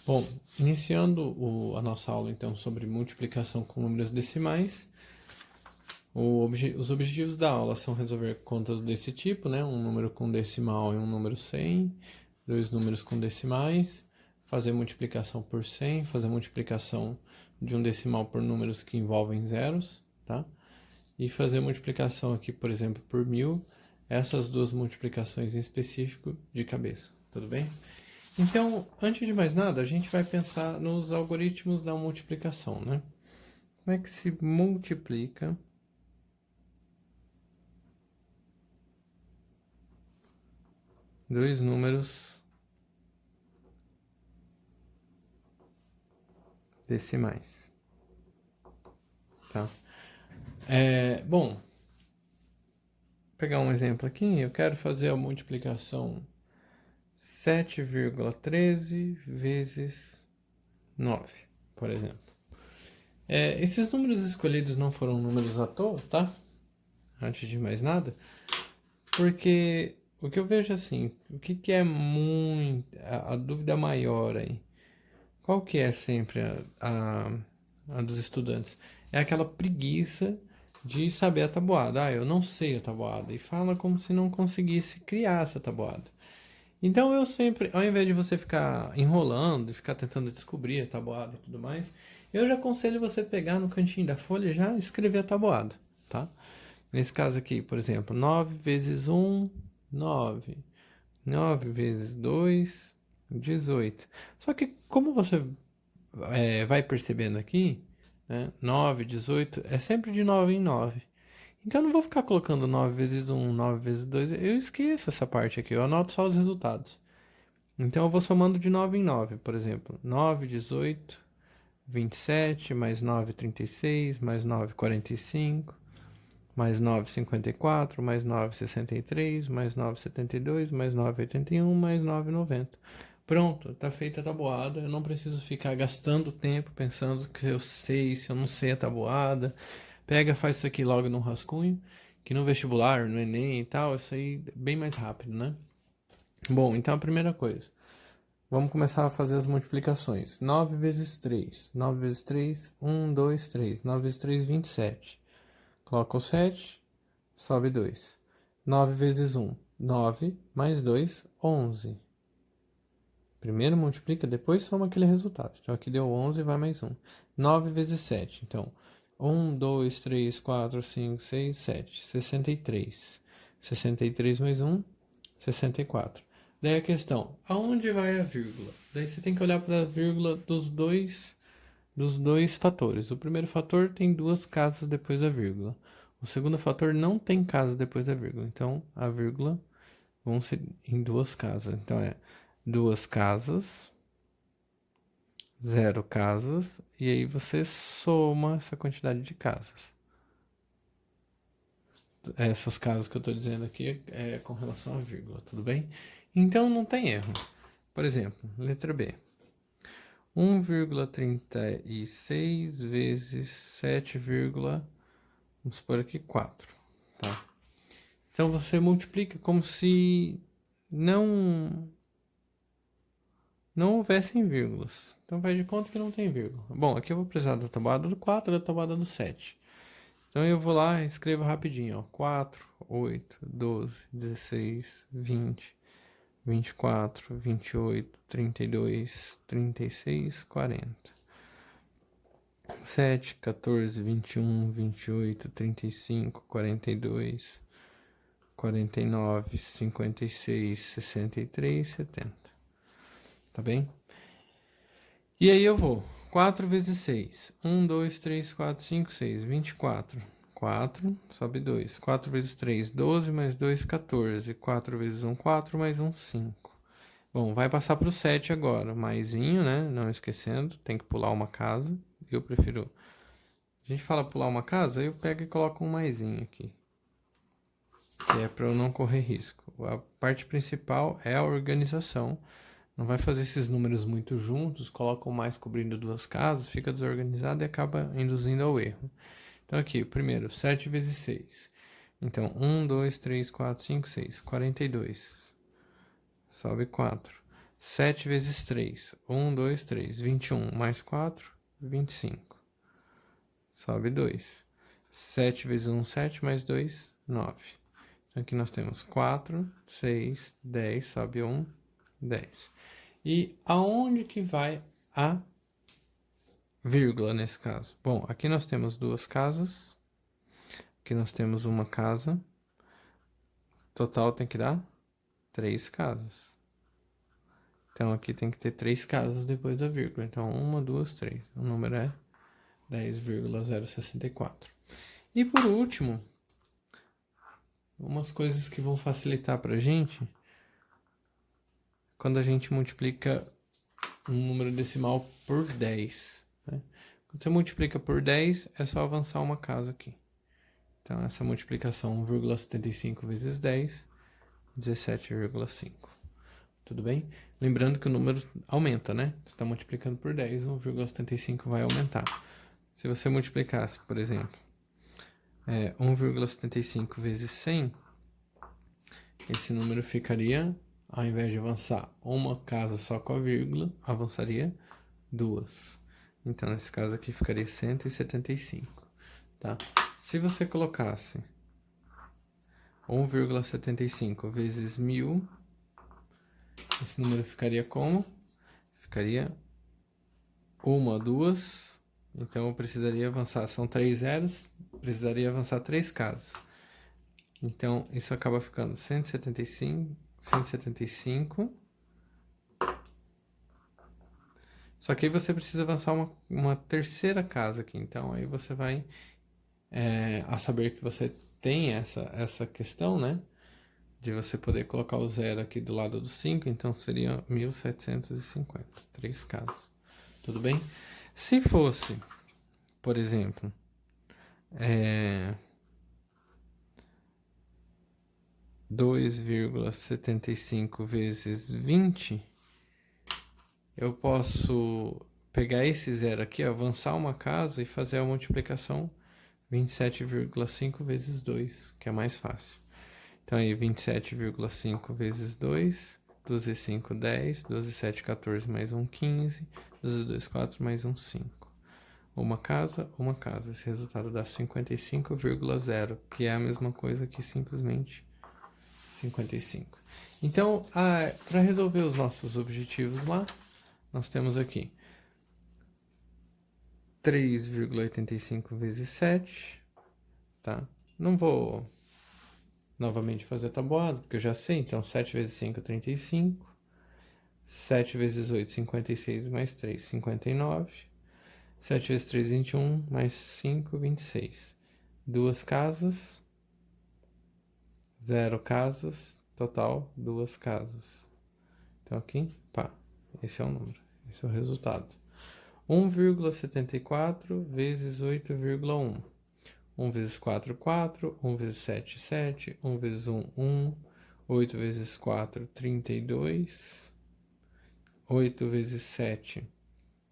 Bom, iniciando a nossa aula então sobre multiplicação com números decimais, os objetivos da aula são resolver contas desse tipo, né? Um número com decimal e um número 100, dois números com decimais, fazer multiplicação por 100, fazer multiplicação de um decimal por números que envolvem zeros, tá? E fazer multiplicação aqui, por exemplo, por 1000, essas duas multiplicações em específico de cabeça, tudo bem? Então, antes de mais nada, a gente vai pensar nos algoritmos da multiplicação, né? Como é que se multiplica dois números decimais, tá? Bom, vou pegar um exemplo aqui, eu quero fazer a multiplicação 7,13 vezes 9, por exemplo. Esses números escolhidos não foram números à toa, tá? Antes de mais nada, porque o que eu vejo assim, o que é muito a dúvida maior aí? Qual que é sempre a dos estudantes? É aquela preguiça de saber a tabuada. Ah, eu não sei a tabuada. E fala como se não conseguisse criar essa tabuada. Então eu sempre, ao invés de você ficar enrolando, de ficar tentando descobrir a tabuada e tudo mais, eu já aconselho você pegar no cantinho da folha e já escrever a tabuada, tá? Nesse caso aqui, por exemplo, 9 vezes 1, 9. 9 vezes 2, 18. Só que como você vai percebendo aqui, né, 9, 18, é sempre de 9 em 9. Então eu não vou ficar colocando 9 vezes 1, 9 vezes 2, eu esqueço essa parte aqui, eu anoto só os resultados. Então eu vou somando de 9 em 9, por exemplo, 9, 18, 27, mais 9, 36, mais 9, 45, mais 9, 54, mais 9, 63, mais 9, 72, mais 9, 81, mais 9, 90. Pronto, tá feita a tabuada. Eu não preciso ficar gastando tempo pensando que eu sei, se eu não sei a tabuada. Pega, faz isso aqui logo no rascunho, que no vestibular, no Enem e tal, isso aí é bem mais rápido, né? Bom, então a primeira coisa. Vamos começar a fazer as multiplicações. 9 vezes 3. 9 vezes 3, 1, 2, 3. 9 vezes 3, 27. Coloca o 7, sobe 2. 9 vezes 1, 9, mais 2, 11. Primeiro multiplica, depois soma aquele resultado. Então aqui deu 11, vai mais 1. 9 vezes 7. Então, 1, 2, 3, 4, 5, 6, 7. 63. 63 mais 1, 64. Daí a questão, aonde vai a vírgula? Daí você tem que olhar para a vírgula dos dois fatores. O primeiro fator tem duas casas depois da vírgula. O segundo fator não tem casa depois da vírgula. Então, a vírgula vão ser em duas casas. Então, é duas casas, zero casas, e aí você soma essa quantidade de casas. Essas casas que eu estou dizendo aqui é com relação à vírgula, tudo bem? Então, não tem erro. Por exemplo, letra B. 1,36 vezes 7, vamos supor aqui 4, tá? Então você multiplica como se não houvessem vírgulas. Então faz de conta que não tem vírgula. Bom, aqui eu vou precisar da tabuada do 4 e da tabuada do 7. Então eu vou lá e escrevo rapidinho, ó. 4, 8, 12, 16, 20, 24, 28, 32, 36, 40. 7, 14, 21, 28, 35, 42, 49, 56, 63, 70. Tá bem? E aí eu vou. 4 vezes 6. 1, 2, 3, 4, 5, 6. 24. 4, sobe 2. 4 vezes 3, 12, mais 2, 14. 4 vezes 1, 4, mais 1, 5. Bom, vai passar para o 7 agora. Maisinho, né? Não esquecendo, tem que pular uma casa. Eu prefiro. A gente fala pular uma casa, eu pego e coloco um maisinho aqui. Que é para eu não correr risco. A parte principal é a organização. Não vai fazer esses números muito juntos, coloca o mais cobrindo duas casas, fica desorganizado e acaba induzindo ao erro. Então aqui, o primeiro, 7 vezes 6. Então, 1, 2, 3, 4, 5, 6. 42. Sobe 4. 7 vezes 3. 1, 2, 3. 21 mais 4, 25. Sobe 2. 7 vezes 1, 7 mais 2, 9. Então, aqui nós temos 4, 6, 10, sobe 1, 10. E aonde que vai a vírgula nesse caso? Bom, aqui nós temos duas casas. Aqui nós temos uma casa. Total tem que dar 3 casas. Então, aqui tem que ter 3 casas depois da vírgula. Então, 1, 2, 3. O número é 10,064. E por último, umas coisas que vão facilitar para a gente quando a gente multiplica um número decimal por 10. Né? Quando você multiplica por 10, é só avançar uma casa aqui. Então, essa multiplicação 1,75 vezes 10, 17,5. Tudo bem? Lembrando que o número aumenta, né? Você está multiplicando por 10, 1,75 vai aumentar. Se você multiplicasse, por exemplo, 1,75 vezes 100, esse número ficaria, ao invés de avançar uma casa só com a vírgula, avançaria duas. Então, nesse caso aqui, ficaria 175, tá? Se você colocasse 1,75 vezes 1000, esse número ficaria como? Ficaria 1, 2. Então, eu precisaria avançar, são 3 zeros, precisaria avançar 3 casas. Então, isso acaba ficando 175, 175. Só que aí você precisa avançar uma terceira casa aqui. Então, aí você vai, a saber que você tem essa questão, né? De você poder colocar o zero aqui do lado do 5, então seria 1750, 3 casas. Tudo bem? Se fosse, por exemplo, 2,75 vezes 20, eu posso pegar esse zero aqui, avançar uma casa e fazer a multiplicação 27,5 vezes 2, que é mais fácil. Então, aí, 27,5 vezes 2, 12, 5, 10, 12, 7, 14, mais 1, 15, 12, 2, 4, mais 1, 5. Uma casa. Esse resultado dá 55,0, que é a mesma coisa que simplesmente 55. Então, para resolver os nossos objetivos lá, nós temos aqui 3,85 vezes 7, tá? Não vou novamente fazer a tabuada, porque eu já sei. Então, 7 vezes 5, 35. 7 vezes 8, 56, mais 3, 59. 7 vezes 3, 21, mais 5, 26. Duas casas. 0 casas. Total, 2 casas. Então, aqui, pá, esse é o número. Esse é o resultado. 1,74 vezes 8,1. 1 vezes 4, 4. 1 vezes 7, 7. 1 vezes 1, 1. 8 vezes 4, 32. 8 vezes 7,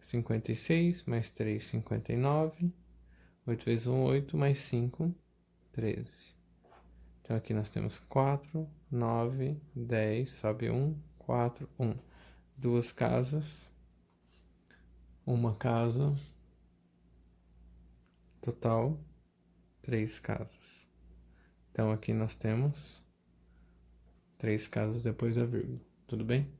56. Mais 3, 59. 8 vezes 1, 8. Mais 5, 13. Então, aqui nós temos 4, 9, 10. Sobe 1, 4, 1. Duas casas. Uma casa. Total, 3 casas. Então, aqui nós temos 3 casas depois da vírgula. Tudo bem?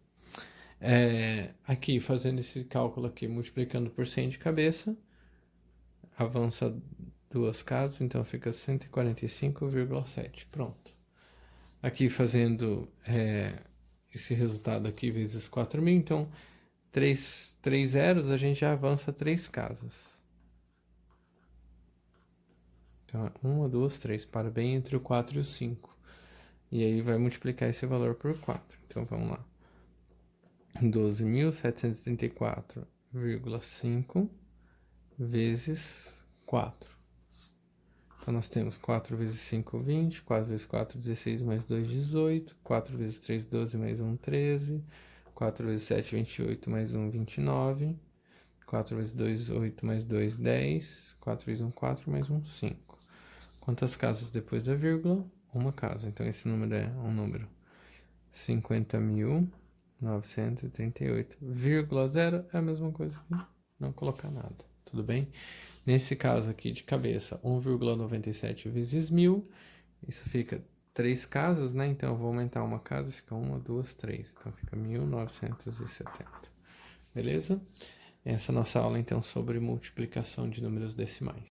Aqui, fazendo esse cálculo aqui, multiplicando por 100 de cabeça, avança 2 casas, então fica 145,7. Pronto. Aqui, fazendo esse resultado aqui, vezes 4.000, então, 3 zeros, a gente já avança 3 casas. Então, 1, 2, 3, para bem entre o 4 e o 5. E aí vai multiplicar esse valor por 4. Então, vamos lá. 12.734,5 vezes 4. Então, nós temos 4 vezes 5, 20. 4 vezes 4, 16, mais 2, 18. 4 vezes 3, 12, mais 1, 13. 4 vezes 7, 28, mais 1, 29. 4 vezes 2, 8, mais 2, 10. 4 vezes 1, 4, mais 1, 5. Quantas casas depois da vírgula? Uma casa. Então, esse número é um número 50.000 938. Vírgula 0 é a mesma coisa que não colocar nada, tudo bem? Nesse caso aqui de cabeça, 1,97 vezes 1000, isso fica 3 casas, né? Então eu vou aumentar uma casa, fica 1, 2, 3. Então fica 1970. Beleza? Essa é a nossa aula então sobre multiplicação de números decimais.